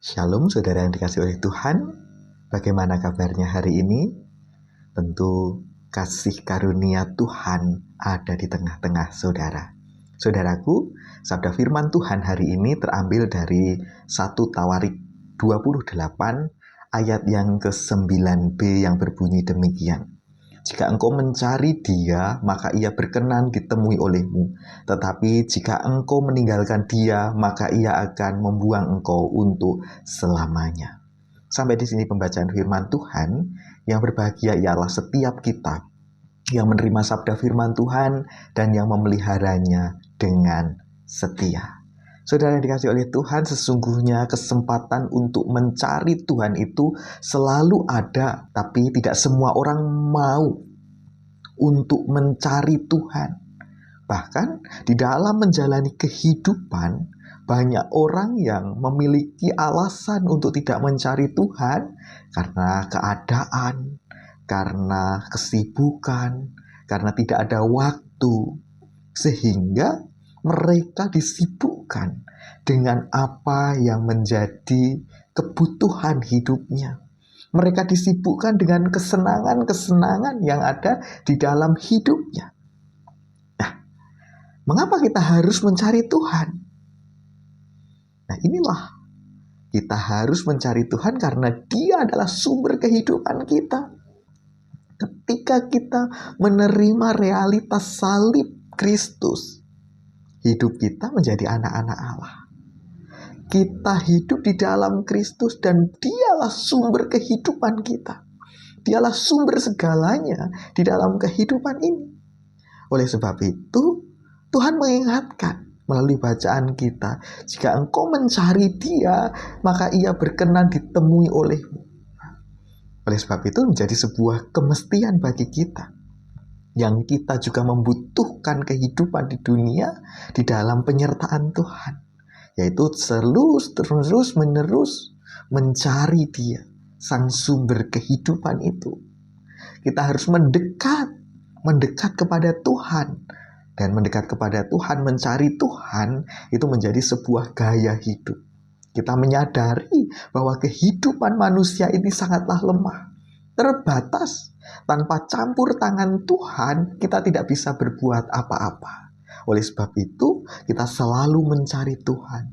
Shalom saudara yang dikasih oleh Tuhan. Bagaimana kabarnya hari ini? Tentu kasih karunia Tuhan ada di tengah-tengah saudara. Saudaraku, sabda firman Tuhan hari ini terambil dari 1 Tawarik 28 ayat yang ke-9b yang berbunyi demikian. Jika engkau mencari Dia, maka Ia berkenan ditemui olehmu. Tetapi jika engkau meninggalkan Dia, maka Ia akan membuang engkau untuk selamanya. Sampai di sini pembacaan firman Tuhan. Yang berbahagia ialah setiap kita yang menerima sabda firman Tuhan dan yang memeliharanya dengan setia. Saudara yang dikasih oleh Tuhan, sesungguhnya kesempatan untuk mencari Tuhan itu selalu ada, tapi tidak semua orang mau untuk mencari Tuhan. Bahkan di dalam menjalani kehidupan, banyak orang yang memiliki alasan untuk tidak mencari Tuhan karena keadaan, karena kesibukan, karena tidak ada waktu, sehingga mereka disibukkan dengan apa yang menjadi kebutuhan hidupnya. Mereka disibukkan dengan kesenangan-kesenangan yang ada di dalam hidupnya. Nah, mengapa kita harus mencari Tuhan? Nah, inilah kita harus mencari Tuhan karena Dia adalah sumber kehidupan kita. Ketika kita menerima realitas salib Kristus, hidup kita menjadi anak-anak Allah. Kita hidup di dalam Kristus dan Dialah sumber kehidupan kita. Dialah sumber segalanya di dalam kehidupan ini. Oleh sebab itu, Tuhan mengingatkan melalui bacaan kita, jika engkau mencari Dia, maka Ia berkenan ditemui olehmu. Oleh sebab itu menjadi sebuah kemestian bagi kita, yang kita juga membutuhkan kehidupan di dunia di dalam penyertaan Tuhan, yaitu terus menerus mencari Dia, sang sumber kehidupan itu. Kita harus mendekat kepada Tuhan, dan mendekat kepada Tuhan, mencari Tuhan itu menjadi sebuah gaya hidup. Kita menyadari bahwa kehidupan manusia ini sangatlah lemah, terbatas. Tanpa campur tangan Tuhan, kita tidak bisa berbuat apa-apa. Oleh sebab itu, kita selalu mencari Tuhan,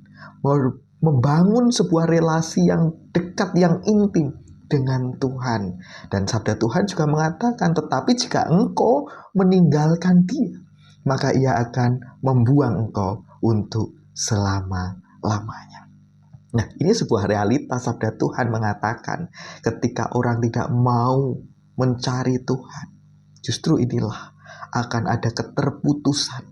membangun sebuah relasi yang dekat, yang intim dengan Tuhan. Dan sabda Tuhan juga mengatakan, tetapi jika engkau meninggalkan Dia, maka Ia akan membuang engkau untuk selama-lamanya. Nah, ini sebuah realitas. Sabda Tuhan mengatakan ketika orang tidak mau mencari Tuhan, justru inilah akan ada keterputusan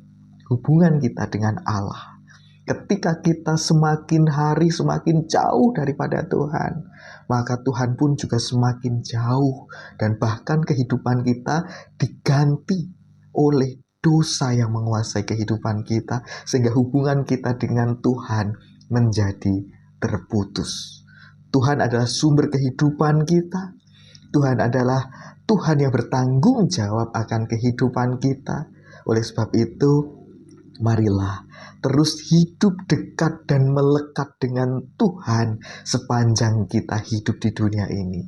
hubungan kita dengan Allah. Ketika kita semakin hari semakin jauh daripada Tuhan, maka Tuhan pun juga semakin jauh, dan bahkan kehidupan kita diganti oleh dosa yang menguasai kehidupan kita, sehingga hubungan kita dengan Tuhan menjadi terputus. Tuhan adalah sumber kehidupan kita. Tuhan adalah Tuhan yang bertanggung jawab akan kehidupan kita. Oleh sebab itu, marilah terus hidup dekat dan melekat dengan Tuhan sepanjang kita hidup di dunia ini.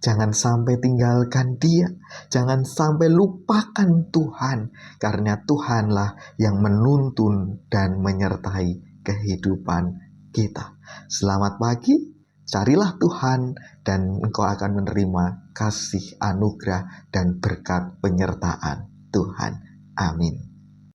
Jangan sampai tinggalkan Dia, jangan sampai lupakan Tuhan, karena Tuhanlah yang menuntun dan menyertai kehidupan kita. Selamat pagi, carilah Tuhan dan engkau akan menerima kasih, anugerah, dan berkat penyertaan Tuhan. Amin.